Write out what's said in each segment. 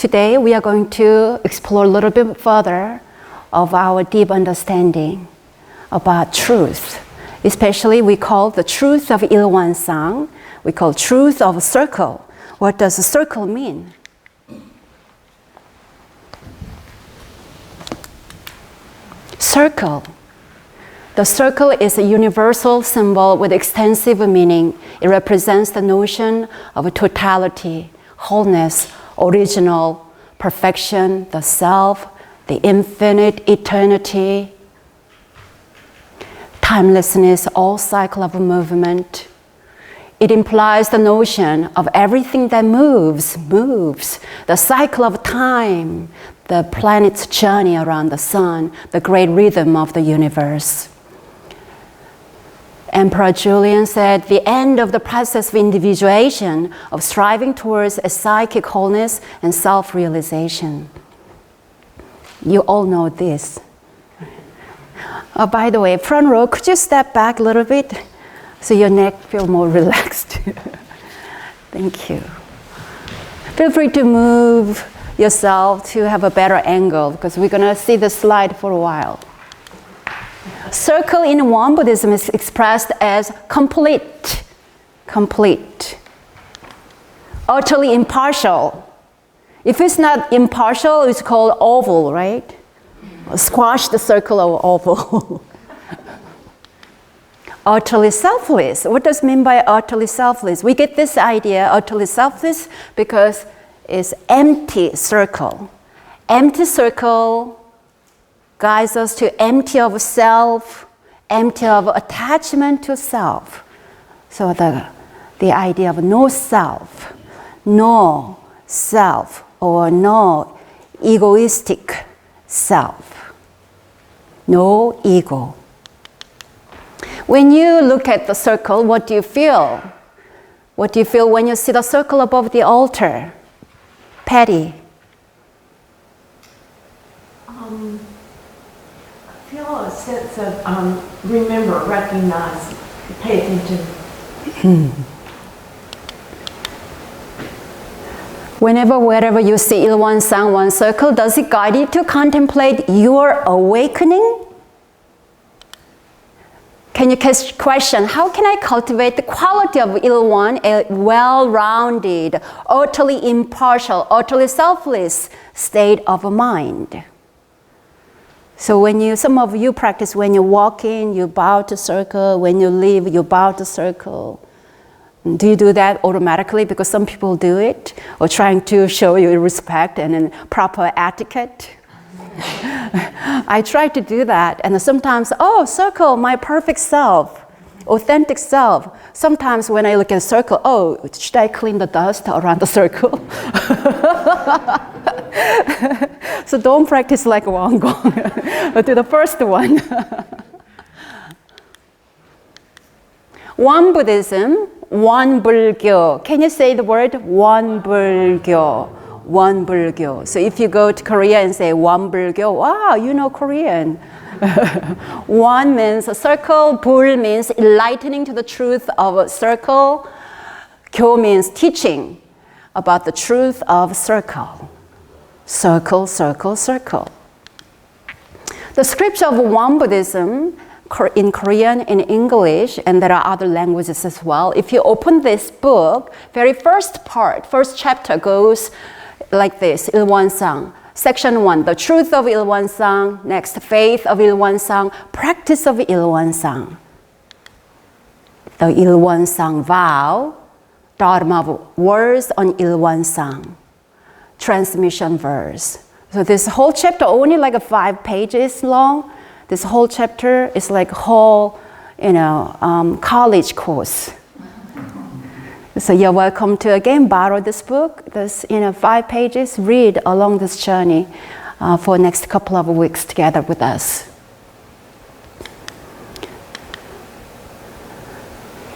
Today we are going to explore a little bit further of our deep understanding about truth. Especially we call the truth of IlWonSang, we call truth of a circle. What does a circle mean? Circle. The circle is a universal symbol with extensive meaning. It represents the notion of a totality, wholeness, original, perfection, the self, the infinite, eternity, timelessness, all cycle of movement. It implies the notion of everything that moves, the cycle of time, the planet's journey around the sun, the great rhythm of the universe. Emperor Julian said, the end of the process of individuation, of striving towards a psychic wholeness and self-realization. You all know this. Oh, by the way, front row, could you step back a little bit so your neck feels more relaxed? Thank you. Feel free to move yourself to have a better angle because we're going to see the slide for a while. Circle in Won Buddhism is expressed as complete, utterly impartial. If it's not impartial, it's called oval, right? Squash the circle of oval. Utterly selfless. What does it mean by utterly selfless? We get this idea, utterly selfless, because it's empty circle. Empty circle guides us to empty of self, empty of attachment to self. So the idea of no self, or no egoistic self, no ego. When you look at the circle, what do you feel? What do you feel when you see the circle above the altar? Patty. I feel a sense of remember, recognize, pay attention. Wherever you see IlWonSang, one circle, does it guide you to contemplate your awakening? Can you question, how can I cultivate the quality of IlWon, a well-rounded, utterly impartial, utterly selfless state of mind? So some of you practice when you walk in, you bow to circle. When you leave, you bow to circle. Do you do that automatically because some people do it? Or trying to show you respect and proper etiquette? I try to do that. And sometimes, circle, my perfect self, authentic self. Sometimes when I look at a circle, should I clean the dust around the circle? So don't practice like WonGong, but do the first one. Won Buddhism, Won Bulgyo. Can you say the word Won Bulgyo? Won Bulgyo. So if you go to Korea and say Won Bulgyo, wow, you know Korean. Won means a circle, Bul means enlightening to the truth of a circle, Gyo means teaching about the truth of circle. Circle, circle, circle. The scripture of Won Buddhism in Korean, in English, and there are other languages as well. If you open this book, very first chapter goes like this, IlWonSang. Section 1, the truth of IlWonSang. Next, faith of IlWonSang. Practice of IlWonSang. The IlWonSang vow. Dharma words on IlWonSang. Transmission verse. So this whole chapter only like 5 pages long. This whole chapter is like whole, college course. So you're welcome to again borrow this book. This 5 pages. Read along this journey for next couple of weeks together with us.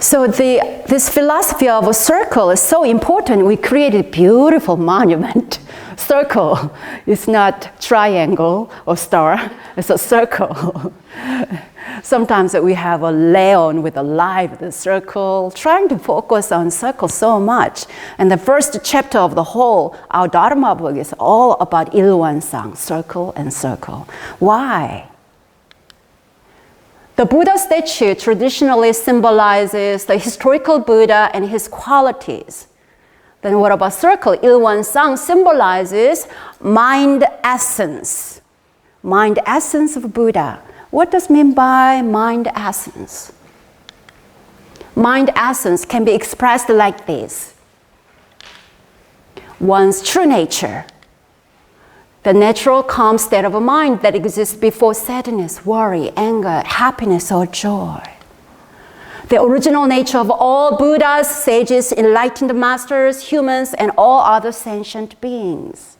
So this philosophy of a circle is so important. We created a beautiful monument Circle. It's not triangle or star. It's a circle. Sometimes we have a leon with a light with a circle, trying to focus on circle so much. And the first chapter of the whole, our Dharma book is all about IlWonSang, circle and circle. Why? The Buddha statue traditionally symbolizes the historical Buddha and his qualities. Then what about circle? IlWonSang symbolizes mind essence. Mind essence of Buddha. What does it mean by mind essence? Mind essence can be expressed like this. One's true nature. The natural calm state of a mind that exists before sadness, worry, anger, happiness, or joy. The original nature of all Buddhas, sages, enlightened masters, humans, and all other sentient beings.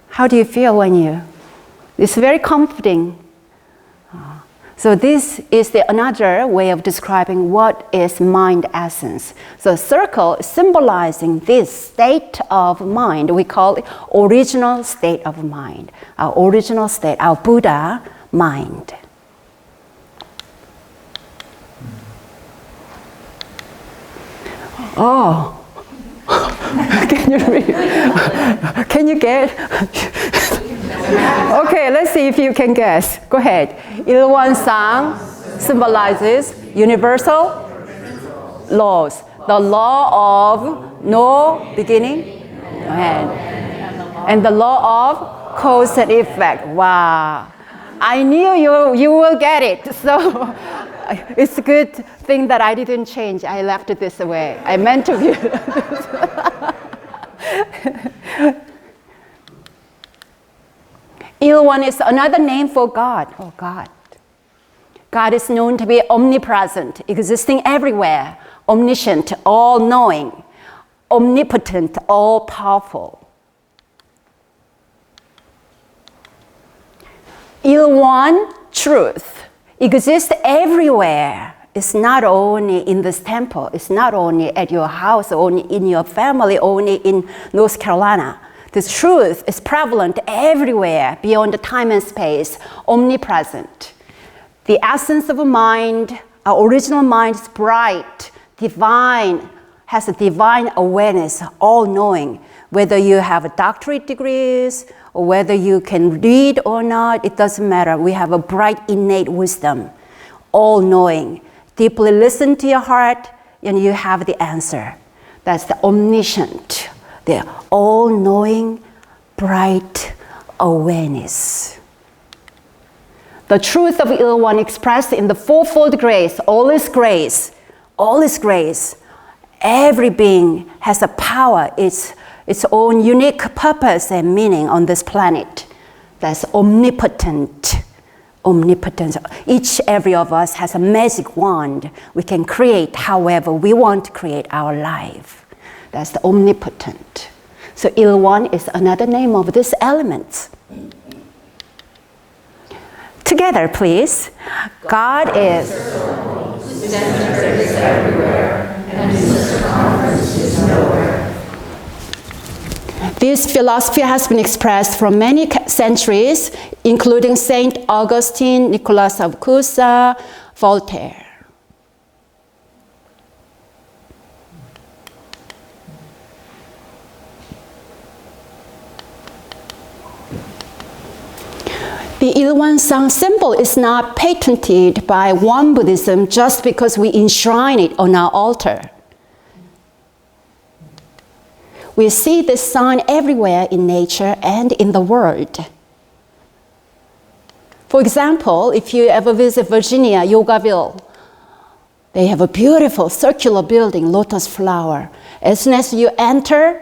How do you feel when you? It's very comforting. So this is another way of describing what is mind essence. So circle is symbolizing this state of mind. We call it original state of mind. Our original state, our Buddha mind. Oh, can you read? Can you get? Okay, let's see if you can guess. Go ahead. IlWonSang symbolizes universal laws. The law of no beginning, no end. And the law of cause and effect. Wow. I knew you will get it. So it's a good thing that I didn't change. I left it this way. I meant to be. IlWon is another name for God. Oh, God. God is known to be omnipresent, existing everywhere, omniscient, all-knowing, omnipotent, all-powerful. IlWon, truth, exists everywhere. It's not only in this temple. It's not only at your house, only in your family, only in North Carolina. The truth is prevalent everywhere, beyond the time and space, omnipresent. The essence of a mind, our original mind is bright, divine, has a divine awareness, all-knowing. Whether you have doctorate degrees or whether you can read or not, it doesn't matter. We have a bright innate wisdom, all-knowing. Deeply listen to your heart and you have the answer. That's the omniscient, the all-knowing, bright awareness. The truth of IlWon expressed in the fourfold grace, all is grace, all is grace. Every being has a power, its own unique purpose and meaning on this planet. That's omnipotent. Omnipotent. Every of us has a magic wand. We can create however we want to create our life. That's the omnipotent. So IlWon is another name of this element. Together, please. God is. His center is everywhere, and his circumference is nowhere. This philosophy has been expressed for many centuries, including Saint Augustine, Nicholas of Cusa, Voltaire. The IlWonSang symbol is not patented by Won Buddhism just because we enshrine it on our altar. We see this sign everywhere in nature and in the world. For example, if you ever visit Virginia, Yogaville, they have a beautiful circular building, lotus flower. As soon as you enter,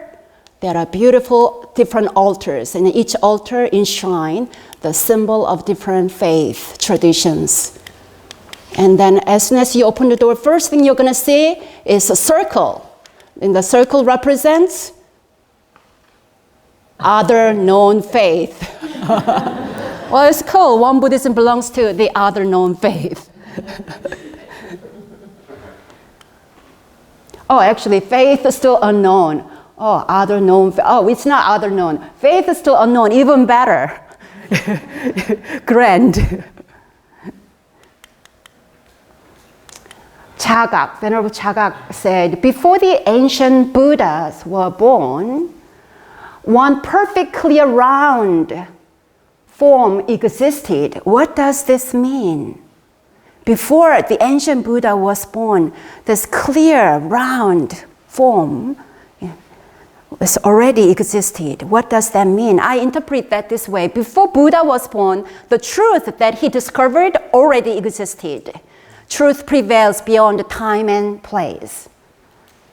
there are beautiful different altars, and each altar enshrine the symbol of different faith traditions. And then as soon as you open the door, first thing you're going to see is a circle. And the circle represents other known faith. Well, it's cool. Won Buddhism belongs to the other known faith. Oh, actually, faith is still unknown. Oh, other known. Oh, it's not other known. Faith is still unknown, even better. Grand. Chagak, Venerable Chagak said, before the ancient Buddhas were born, one perfectly round form existed. What does this mean? Before the ancient Buddha was born, this clear, round form was already existed. What does that mean? I interpret that this way. Before Buddha was born, the truth that he discovered already existed. Truth prevails beyond time and place.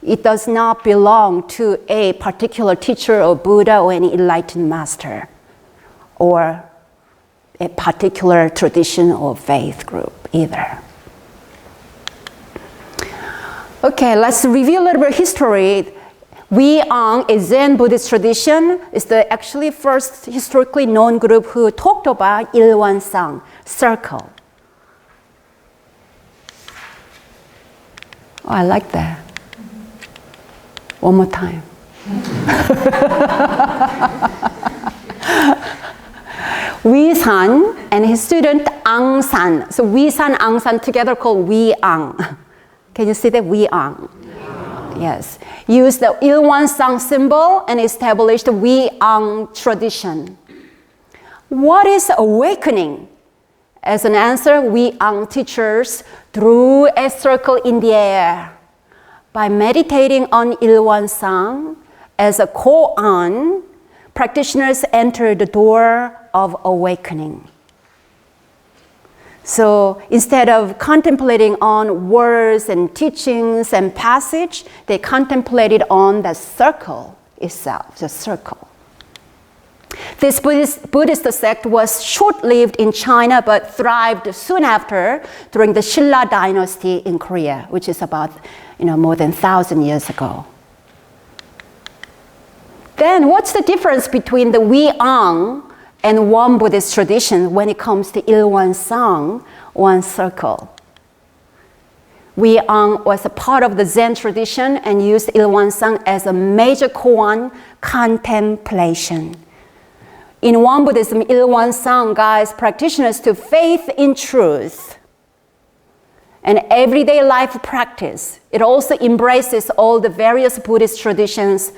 It does not belong to a particular teacher or Buddha or any enlightened master or a particular tradition or faith group either. Okay, let's review a little bit of history. WonGong, a Zen Buddhist tradition, is the actually first historically known group who talked about IlWonSang, circle. Oh, I like that. One more time. Wisan and his student Angsan. So Wisan, Angsan together called WonGong. Can you see that? WonGong. Yes. Used the IlWonSang symbol and established the WonGong tradition. What is awakening? As an answer, WonGong teachers drew a circle in the air. By meditating on IlWonSang as a koan, practitioners enter the door of awakening. So instead of contemplating on words and teachings and passage, they contemplated on the circle itself, the circle. This Buddhist sect was short-lived in China but thrived soon after during the Silla dynasty in Korea, which is about more than 1,000 years ago. Then what's the difference between the WonGong and one Buddhist tradition when it comes to IlWonSang, one circle? WonGong was a part of the Zen tradition and used IlWonSang as a major koan, contemplation. In Won Buddhism, IlWonSang guides practitioners to faith in truth and everyday life practice. It also embraces all the various Buddhist traditions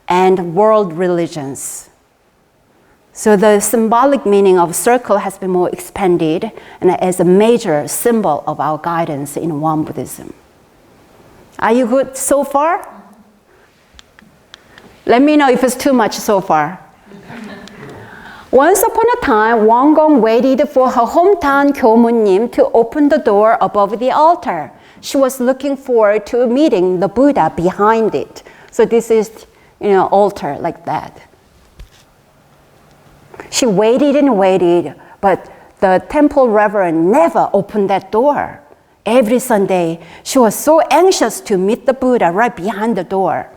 and world religions. So the symbolic meaning of circle has been more expanded and as a major symbol of our guidance in Won Buddhism. Are you good so far? Let me know if it's too much so far. Once upon a time, WonGong waited for her hometown 교무님 to open the door above the altar. She was looking forward to meeting the Buddha behind it. So this is, altar like that. She waited and waited, but the temple reverend never opened that door. Every Sunday, she was so anxious to meet the Buddha right behind the door.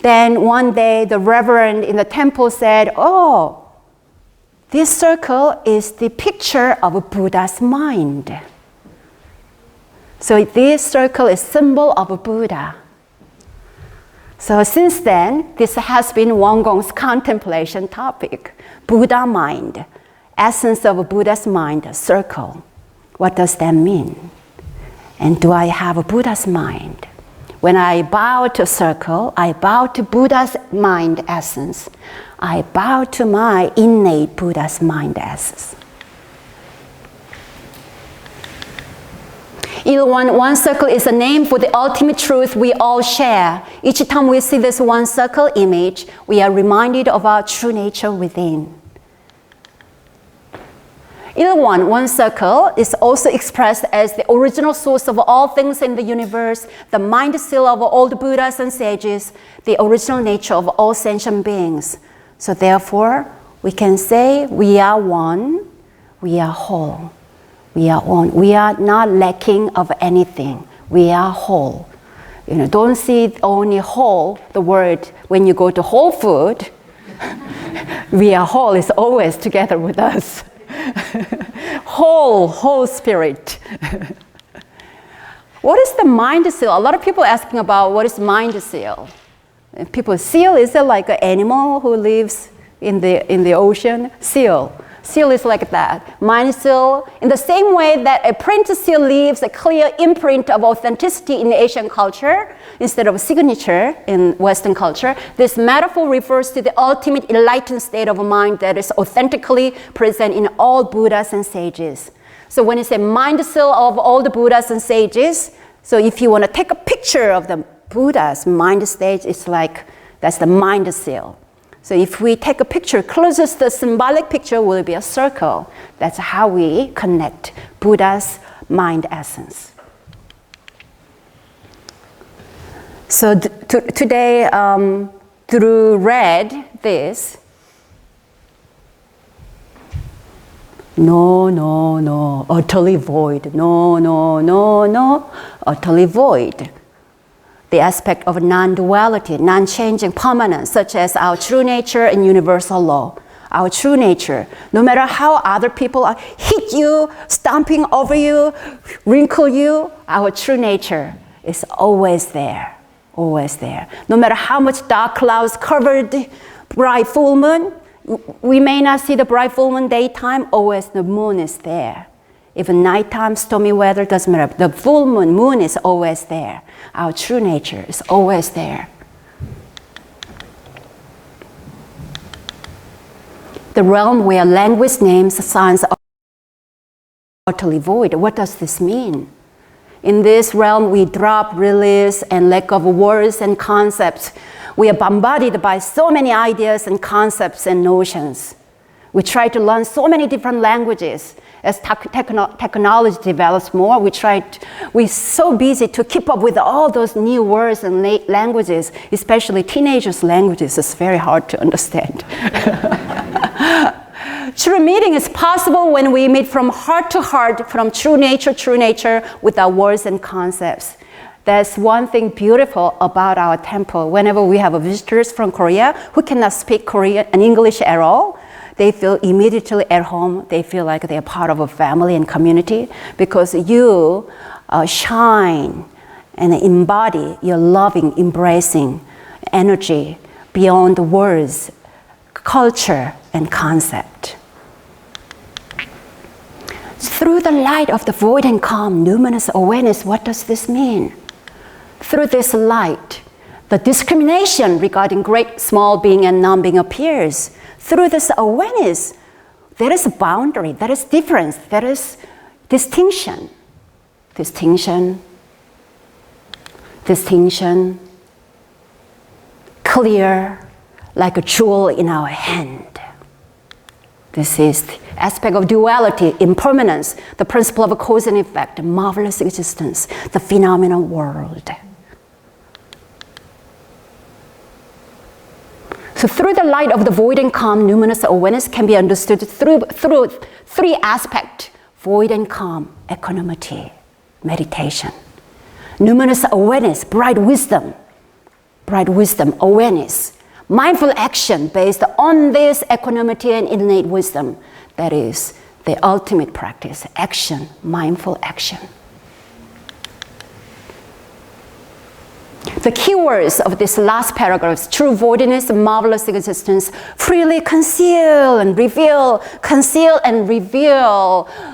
Then one day, the reverend in the temple said, "Oh, this circle is the picture of a Buddha's mind." So this circle is symbol of a Buddha. So since then, this has been WonGong's contemplation topic. Buddha mind, essence of a Buddha's mind, a circle. What does that mean? And do I have a Buddha's mind? When I bow to circle, I bow to Buddha's mind essence. I bow to my innate Buddha's mind essence. One circle is a name for the ultimate truth we all share. Each time we see this one circle image, we are reminded of our true nature within. One circle is also expressed as the original source of all things in the universe, the mind seal of all the Buddhas and sages, the original nature of all sentient beings. So therefore, we can say we are one, we are whole. We are one. We are not lacking of anything. We are whole. Don't see only whole, the word, when you go to Whole Food. We are whole is always together with us. whole spirit. What is the mind seal? A lot of people asking about what is mind seal. People, seal, is it like an animal who lives in the ocean? Seal. Seal is like that. Mind seal, in the same way that a print seal leaves a clear imprint of authenticity in Asian culture instead of signature in Western culture, this metaphor refers to the ultimate enlightened state of mind that is authentically present in all Buddhas and sages. So when you say mind seal of all the Buddhas and sages, so if you want to take a picture of the Buddha's mind state, it's like that's the mind seal. So if we take a picture, closest the symbolic picture will be a circle. That's how we connect Buddha's mind essence. So today, through read this, no, utterly void. No, utterly void. The aspect of non-duality, non-changing permanence, such as our true nature and universal law. Our true nature, no matter how other people hit you, stomping over you, wrinkle you, our true nature is always there, always there. No matter how much dark clouds covered bright full moon, we may not see the bright full moon daytime, always the moon is there. Even nighttime, stormy weather, doesn't matter. The full moon is always there. Our true nature is always there. The realm where language names signs are utterly void. What does this mean? In this realm, we drop, release, and let go of words and concepts. We are bombarded by so many ideas and concepts and notions. We try to learn so many different languages. As technology develops more, we're so busy to keep up with all those new words and languages, especially teenagers' languages. It's very hard to understand. True meeting is possible when we meet from heart to heart, from true nature, with our words and concepts. That's one thing beautiful about our temple. Whenever we have visitors from Korea who cannot speak Korean and English at all, they feel immediately at home. They feel like they're part of a family and community because you shine and embody your loving, embracing energy beyond the words, culture, and concept. Through the light of the void and calm, numinous awareness, what does this mean? Through this light, the discrimination regarding great, small being and non-being appears. Through this awareness, there is a boundary, there is difference, there is distinction. Distinction, clear, like a jewel in our hand. This is the aspect of duality, impermanence, the principle of cause and effect, marvelous existence, the phenomenal world. So through the light of the void and calm, numinous awareness can be understood through three aspects: void and calm, equanimity, meditation. Numinous awareness, bright wisdom, awareness. Mindful action based on this equanimity and innate wisdom. That is the ultimate practice, action, mindful action. The keywords of this last paragraph, true voidness, marvelous existence, freely conceal and reveal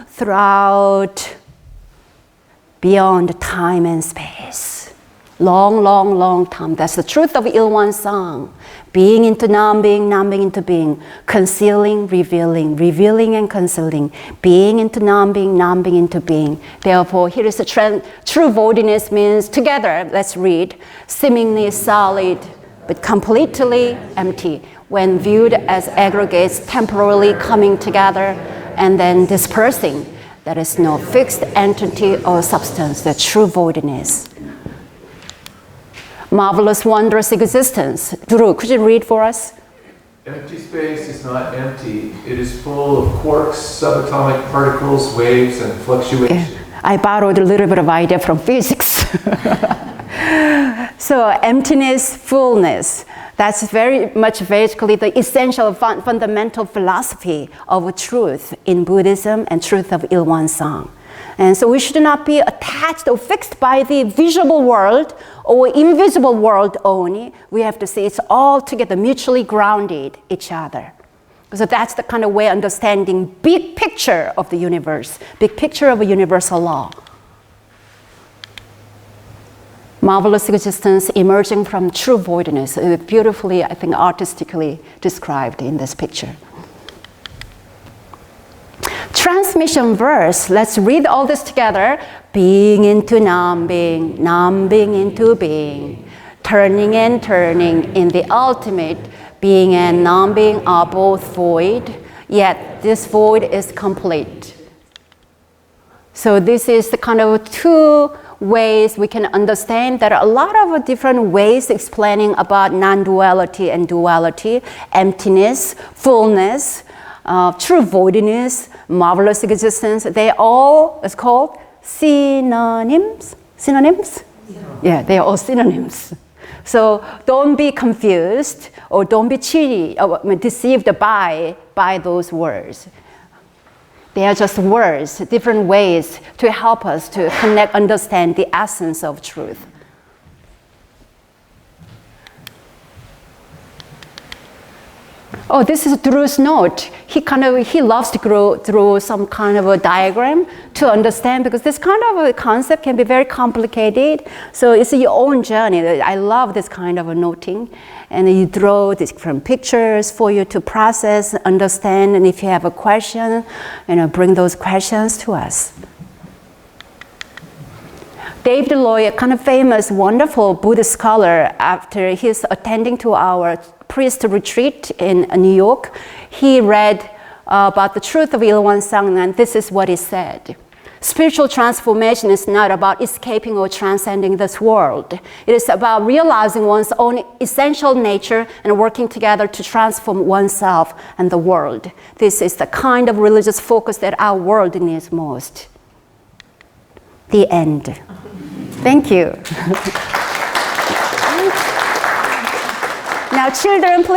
throughout, beyond time and space. Long time. That's the truth of IlWonSang. Being into non-being, non-being into being. Concealing, revealing and concealing. Being into non-being, non-being into being. Therefore, here is the trend. True voidness means together, let's read, seemingly solid, but completely empty. When viewed as aggregates temporarily coming together and then dispersing, there is no fixed entity or substance, the true voidness. Marvelous, wondrous existence. Drew, could you read for us? Empty space is not empty. It is full of quarks, subatomic particles, waves, and fluctuations. I borrowed a little bit of idea from physics. So emptiness, fullness. That's very much basically the essential fundamental philosophy of truth in Buddhism and truth of IlWonSang. And so we should not be attached or fixed by the visible world or invisible world only. We have to see it's all together, mutually grounded each other. So that's the kind of way understanding big picture of the universe, big picture of a universal law. Marvelous existence emerging from true voidness, beautifully, I think, artistically described in this picture. Transmission verse, let's read all this together. Being into non-being, non-being into being, turning and turning in the ultimate, being and non-being are both void, yet this void is complete. So this is the kind of two ways we can understand. There are a lot of different ways explaining about non-duality and duality, emptiness, fullness, true voidness, marvelous existence. They all, it's called synonyms. Synonyms? Yeah, they are all synonyms. So don't be confused or don't be cheated or deceived by those words. They are just words, different ways to help us to connect, understand the essence of truth. Oh, this is Drew's note. He loves to go through some kind of a diagram to understand, because this kind of a concept can be very complicated. So it's your own journey. I love this kind of a noting. And you draw different pictures for you to process, understand, and if you have a question, bring those questions to us. David Loy, a kind of famous, wonderful Buddhist scholar, after he's attending to our priest retreat in New York, he read about the truth of IlWonSang, and this is what he said. Spiritual transformation is not about escaping or transcending this world. It is about realizing one's own essential nature and working together to transform oneself and the world. This is the kind of religious focus that our world needs most. The end. Thank you. Now, children, please.